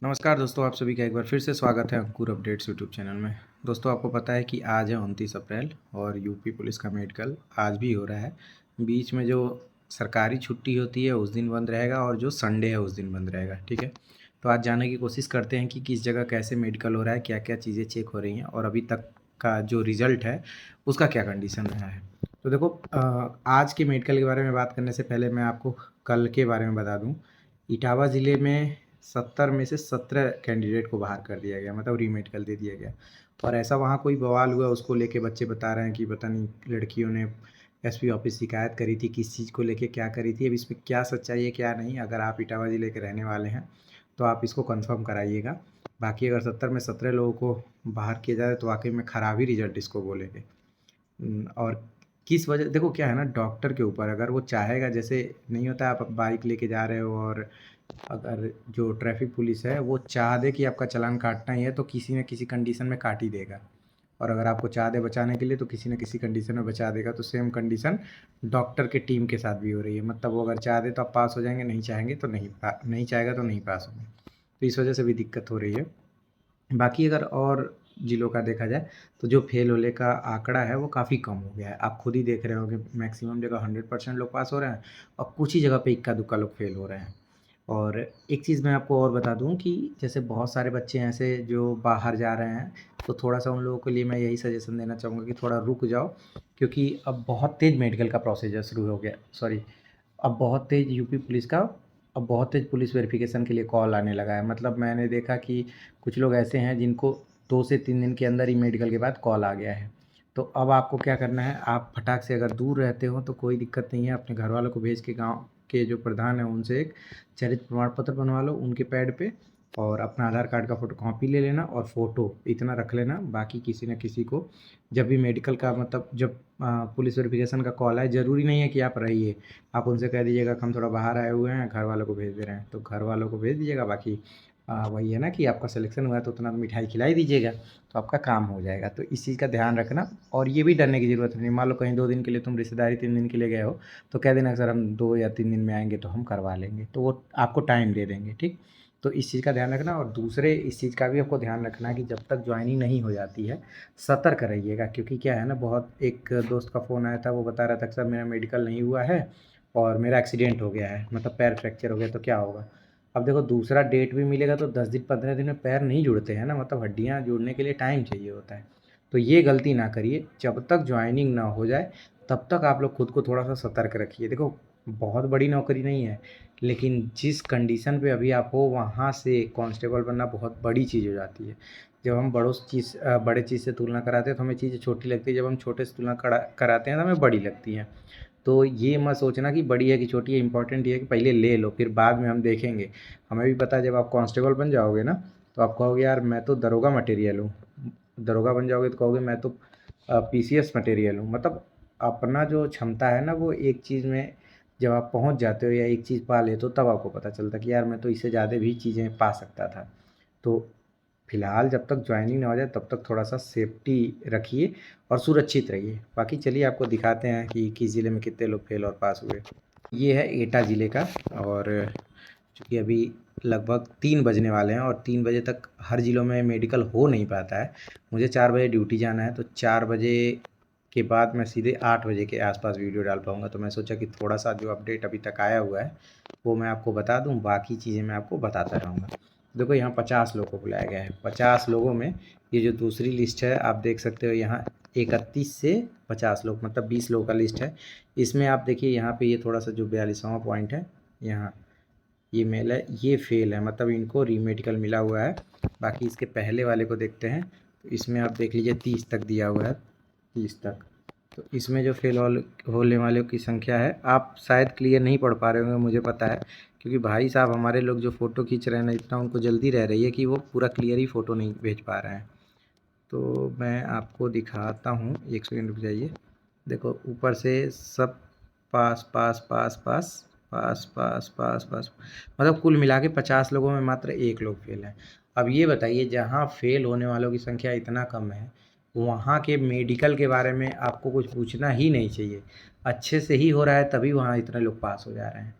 नमस्कार दोस्तों, आप सभी का एक बार फिर से स्वागत है अंकुर अपडेट्स यूट्यूब चैनल में। दोस्तों, आपको पता है कि आज है 29 अप्रैल और यूपी पुलिस का मेडिकल आज भी हो रहा है। बीच में जो सरकारी छुट्टी होती है उस दिन बंद रहेगा और जो संडे है उस दिन बंद रहेगा, ठीक है। तो आज जानने की कोशिश करते हैं कि किस जगह कैसे मेडिकल हो रहा है, क्या क्या चीज़ें चेक हो रही हैं और अभी तक का जो रिज़ल्ट है उसका क्या कंडीशन रहा है। तो देखो, आज के मेडिकल के बारे में बात करने से पहले मैं आपको कल के बारे में बता दूँ। इटावा ज़िले में 70 में से 17 कैंडिडेट को बाहर कर दिया गया, मतलब रीमेडिकल दे दिया गया। और ऐसा वहाँ कोई बवाल हुआ उसको लेके बच्चे बता रहे हैं कि पता नहीं लड़कियों ने एसपी ऑफिस शिकायत करी थी, किस चीज़ को लेके क्या करी थी। अब इसमें क्या सच्चाई है क्या नहीं, अगर आप इटावा ज़िले के रहने वाले हैं तो आप इसको कंफर्म कराइएगा। बाकी अगर 70 में 17 लोगों को बाहर किया जाए तो वाकई में ख़राब ही रिजल्ट इसको बोलेंगे। और किस वजह, देखो क्या है ना, डॉक्टर के ऊपर अगर वो चाहेगा, जैसे नहीं होता आप बाइक लेके जा रहे हो और अगर जो ट्रैफिक पुलिस है वो चाह दे कि आपका चालान काटना ही है तो किसी न किसी कंडीशन में काट ही देगा। और अगर आपको चाह दे बचाने के लिए तो किसी न किसी कंडीशन में बचा देगा। तो सेम कंडीशन डॉक्टर के टीम के साथ भी हो रही है, मतलब वो अगर चाह दे तो आप पास हो जाएंगे, नहीं चाहेंगे तो नहीं चाहेगा तो नहीं पास होंगे। तो इस वजह से भी दिक्कत हो रही है। बाकी अगर और ज़िलों का देखा जाए तो जो फेल होने का आंकड़ा है वो काफ़ी कम हो गया है। आप खुद ही देख रहे होंगे, मैक्सिमम जगह 100% लोग पास हो रहे हैं और कुछ ही जगह पे इक्का दुक्का लोग फेल हो रहे हैं। और एक चीज़ मैं आपको और बता दूं कि जैसे बहुत सारे बच्चे हैं ऐसे जो बाहर जा रहे हैं, तो थोड़ा सा उन लोगों के लिए मैं यही सजेशन देना चाहूँगा कि थोड़ा रुक जाओ, क्योंकि अब बहुत तेज़ मेडिकल का प्रोसीजर शुरू हो गया। सॉरी, अब बहुत तेज़ यूपी पुलिस का, अब बहुत तेज़ पुलिस वेरिफिकेशन के लिए कॉल आने लगा है। मतलब मैंने देखा कि कुछ लोग ऐसे हैं जिनको 2 से 3 दिन के अंदर ही मेडिकल के बाद कॉल आ गया है। तो अब आपको क्या करना है, आप फटाक से, अगर दूर रहते हो तो कोई दिक्कत नहीं है, अपने घर वालों को भेज के गाँव के जो प्रधान हैं उनसे एक चरित्र प्रमाण पत्र बनवा लो उनके पैड पे, और अपना आधार कार्ड का फ़ोटोकॉपी ले लेना और फ़ोटो इतना रख लेना। बाकी किसी न किसी को जब भी मेडिकल का, मतलब जब पुलिस वेरिफिकेशन का कॉल आए, ज़रूरी नहीं है कि आप रहिए, आप उनसे कह दीजिएगा कि हम थोड़ा बाहर आए हुए हैं, घर वालों को भेज दे रहे हैं, तो घर वालों को भेज दीजिएगा। बाकी वही है ना कि आपका सिलेक्शन हुआ है तो उतना तो मिठाई खिला ही दीजिएगा, तो आपका काम हो जाएगा। तो इस चीज़ का ध्यान रखना। और ये भी डरने की ज़रूरत नहीं, मान लो कहीं 2 दिन के लिए तुम रिश्तेदारी 3 दिन के लिए गए हो, तो कह देना सर हम 2 या 3 दिन में आएंगे तो हम करवा लेंगे, तो वो आपको टाइम दे देंगे, ठीक। तो इस चीज़ का ध्यान रखना। और दूसरे इस चीज़ का भी आपको ध्यान रखना है कि जब तक ज्वाइनिंग नहीं हो जाती है सतर्क रहिएगा, क्योंकि क्या है ना, बहुत, एक दोस्त का फ़ोन आया था, वो बता रहा था कि सर मेरा मेडिकल नहीं हुआ है और मेरा एक्सीडेंट हो गया है, मतलब पैर फ्रैक्चर हो गया, तो क्या होगा। अब देखो, दूसरा डेट भी मिलेगा तो 10 दिन 15 दिन में पैर नहीं जुड़ते हैं ना, मतलब हड्डियाँ जुड़ने के लिए टाइम चाहिए होता है। तो ये गलती ना करिए, जब तक ज्वाइनिंग ना हो जाए तब तक आप लोग खुद को थोड़ा सा सतर्क रखिए। देखो, बहुत बड़ी नौकरी नहीं है, लेकिन जिस कंडीशन पे अभी आप हो वहाँ से कांस्टेबल बनना बहुत बड़ी चीज़ हो जाती है। जब हम बड़े चीज़ से तुलना कराते हैं तो हमें चीज़ें छोटी लगती है, जब हम छोटे से तुलना कराते हैं तो हमें बड़ी लगती हैं। तो ये मत सोचना कि बड़ी है कि छोटी है, इम्पोर्टेंट ये है कि पहले ले लो, फिर बाद में हम देखेंगे। हमें भी पता है जब आप कांस्टेबल बन जाओगे ना तो आप कहोगे यार मैं तो दरोगा मटेरियल हूँ। दरोगा बन जाओगे तो कहोगे मैं तो पीसीएस मटेरियल हूँ। मतलब अपना जो क्षमता है ना, वो एक चीज़ में जब आप पहुँच जाते हो या एक चीज़ पा लेते हो तब आपको पता चलता है कि यार मैं तो इससे ज़्यादा भी चीज़ें पा सकता था। तो फिलहाल जब तक ज्वाइनिंग ना हो जाए तब तक थोड़ा सा सेफ्टी रखिए और सुरक्षित रहिए। बाकी चलिए आपको दिखाते हैं कि किस ज़िले में कितने लोग फेल और पास हुए। ये है एटा ज़िले का। और चूँकि अभी लगभग 3 बजने वाले हैं और 3 बजे तक हर ज़िलों में मेडिकल हो नहीं पाता है। मुझे 4 बजे ड्यूटी जाना है, तो 4 बजे के बाद मैं सीधे 8 बजे के आसपास वीडियो डाल पाऊँगा। तो मैं सोचा कि थोड़ा सा जो अपडेट अभी तक आया हुआ है वो मैं आपको बता दूँ, बाकी चीज़ें मैं आपको बताता रहूँगा। देखो, यहाँ 50 लोगों को बुलाया गया है। 50 लोगों में ये जो दूसरी लिस्ट है आप देख सकते हो, यहाँ 31 से 50 लोग, मतलब 20 लोगों का लिस्ट है। इसमें आप देखिए यहाँ पे ये थोड़ा सा जो 42वां पॉइंट है, यहाँ ये मेल है, ये फेल है, मतलब इनको रीमेडिकल मिला हुआ है। बाकी इसके पहले वाले को देखते हैं, तो इसमें आप देख लीजिए 30 तक दिया हुआ है, 30 तक। तो इसमें जो फेल होने वालों की संख्या है, आप शायद क्लियर नहीं पढ़ पा रहे होंगे, मुझे पता है, क्योंकि भाई साहब हमारे लोग जो फ़ोटो खींच रहे हैं ना, इतना उनको जल्दी रह रही है कि वो पूरा क्लियर ही फ़ोटो नहीं भेज पा रहे हैं। तो मैं आपको दिखाता हूँ, एक सेकंड रुक जाइए। देखो, ऊपर से सब पास पास पास पास पास पास पास पास, मतलब कुल मिला के 50 लोगों में मात्र 1 लोग फेल हैं। अब ये बताइए, जहाँ फेल होने वालों की संख्या इतना कम है वहाँ के मेडिकल के बारे में आपको कुछ पूछना ही नहीं चाहिए। अच्छे से ही हो रहा है तभी वहाँ इतने लोग पास हो जा रहे हैं।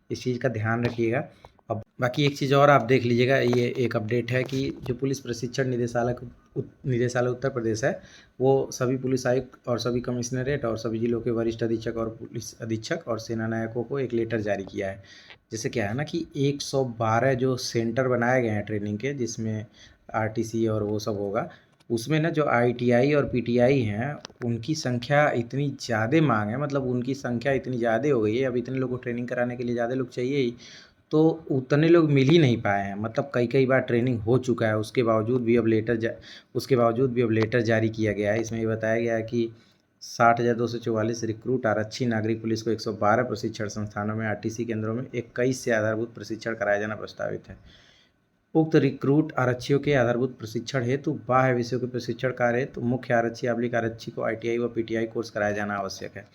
इस चीज़ का ध्यान रखिएगा। अब बाकी एक चीज़ और आप देख लीजिएगा, ये एक अपडेट है कि जो पुलिस प्रशिक्षण निदेशालय उत्तर प्रदेश है, वो सभी पुलिस आयुक्त और सभी कमिश्नरेट और सभी जिलों के वरिष्ठ अधीक्षक और पुलिस अधीक्षक और सेना नायकों को एक लेटर जारी किया है। जैसे क्या है ना कि 112 जो सेंटर बनाए गए हैं ट्रेनिंग के, जिसमें आरटीसी और वो सब होगा, उसमें ना जो आईटीआई और पीटीआई हैं, उनकी संख्या इतनी ज़्यादा मांग है, मतलब उनकी संख्या इतनी ज़्यादा हो गई है, अब इतने लोगों को ट्रेनिंग कराने के लिए ज़्यादा लोग चाहिए ही, तो उतने लोग मिल ही नहीं पाए हैं। मतलब कई कई बार ट्रेनिंग हो चुका है, उसके बावजूद भी अब लेटर जारी किया गया है। इसमें ये बताया गया है कि 60,244 रिक्रूट आरक्षी नागरिक पुलिस को 112 प्रशिक्षण संस्थानों में आरटीसी केंद्रों में 21 से आधारभूत प्रशिक्षण कराया जाना प्रस्तावित है। उक्त रिक्रूट आरक्षियों के आधारभूत प्रशिक्षण हेतु बाह्य विषयों के प्रशिक्षण कार्य हेतु मुख्य आरक्षी आरक्षी को आईटीआई व पीटीआई कोर्स कराया जाना आवश्यक है।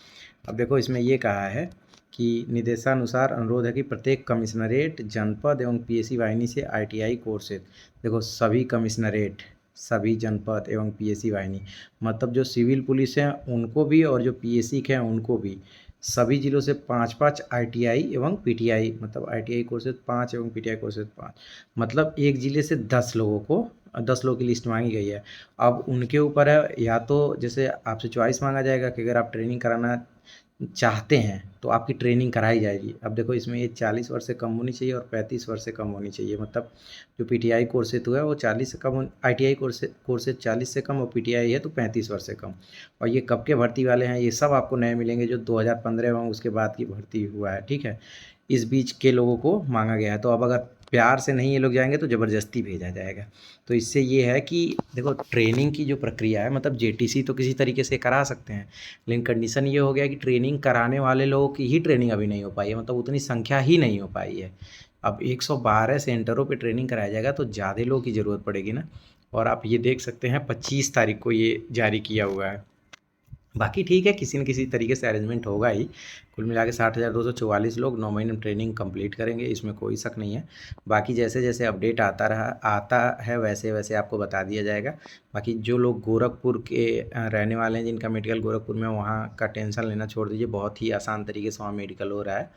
अब देखो, इसमें ये कहा है कि निर्देशानुसार अनुरोध है कि प्रत्येक कमिश्नरेट, जनपद एवं पीएसी वाहिनी से आईटीआई कोर्स हेतु, देखो सभी कमिश्नरेट, सभी जनपद एवं पीएसी वाहिनी, मतलब जो सिविल पुलिस है उनको भी और जो पीएसी के हैं उनको भी, सभी जिलों से 5-5 आईटीआई एवं पीटीआई, मतलब आईटीआई कोर्सेज 5 एवं पीटीआई कोर्सेज 5, मतलब एक ज़िले से 10 लोगों को, 10 लोगों की लिस्ट मांगी गई है। अब उनके ऊपर है, या तो जैसे आपसे चॉइस मांगा जाएगा कि अगर आप ट्रेनिंग कराना चाहते हैं तो आपकी ट्रेनिंग कराई जाएगी। अब देखो, इसमें ये 40 वर्ष से कम होनी चाहिए और 35 वर्ष से कम होनी चाहिए। मतलब जो पीटीआई कोर्स हेतु है वो 40 से कम, आईटीआई कोर्सेज 40 से कम, और पीटीआई है तो 35 वर्ष से कम। और ये कब के भर्ती वाले हैं, ये सब आपको नए मिलेंगे जो 2015 में उसके बाद की भर्ती हुआ है, ठीक है। इस बीच के लोगों को मांगा गया है। तो अब अगर प्यार से नहीं ये लोग जाएंगे तो ज़बरदस्ती भेजा जाएगा। तो इससे ये है कि देखो, ट्रेनिंग की जो प्रक्रिया है, मतलब जेटीसी तो किसी तरीके से करा सकते हैं, लेकिन कंडीशन ये हो गया कि ट्रेनिंग कराने वाले लोगों की ही ट्रेनिंग अभी नहीं हो पाई है, मतलब उतनी संख्या ही नहीं हो पाई है। अब 112 सेंटरों पे ट्रेनिंग कराया जाएगा तो ज़्यादा लोगों की ज़रूरत पड़ेगी ना। और आप ये देख सकते हैं 25 तारीख को ये जारी किया हुआ है। बाकी ठीक है, किसी न किसी तरीके से अरेंजमेंट होगा ही। कुल मिला के 60,244 लोग 9 महीने में ट्रेनिंग कंप्लीट करेंगे, इसमें कोई शक नहीं है। बाकी जैसे जैसे अपडेट आता है वैसे वैसे आपको बता दिया जाएगा। बाकी जो लोग गोरखपुर के रहने वाले हैं, जिनका मेडिकल गोरखपुर में, वहाँ का टेंशन लेना छोड़ दीजिए, बहुत ही आसान तरीके से वहाँ मेडिकल हो रहा है।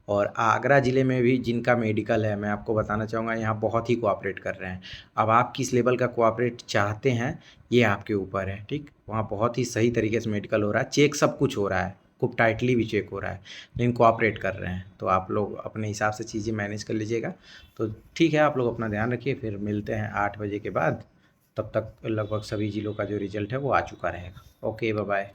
और आगरा ज़िले में भी जिनका मेडिकल है, मैं आपको बताना चाहूँगा, यहाँ बहुत ही कोऑपरेट कर रहे हैं। अब आप किस लेवल का कोऑपरेट चाहते हैं, ये आपके ऊपर है, ठीक। वहाँ बहुत ही सही तरीके से मेडिकल हो रहा है, चेक सब कुछ हो रहा है, खूब टाइटली भी चेक हो रहा है, लेकिन कोऑपरेट कर रहे हैं। तो आप लोग अपने हिसाब से चीज़ें मैनेज कर लीजिएगा। तो ठीक है, आप लोग अपना ध्यान रखिए, फिर मिलते हैं 8 बजे के बाद। तब तक लगभग सभी ज़िलों का जो रिजल्ट है वो आ चुका रहेगा। Okay, bye bye.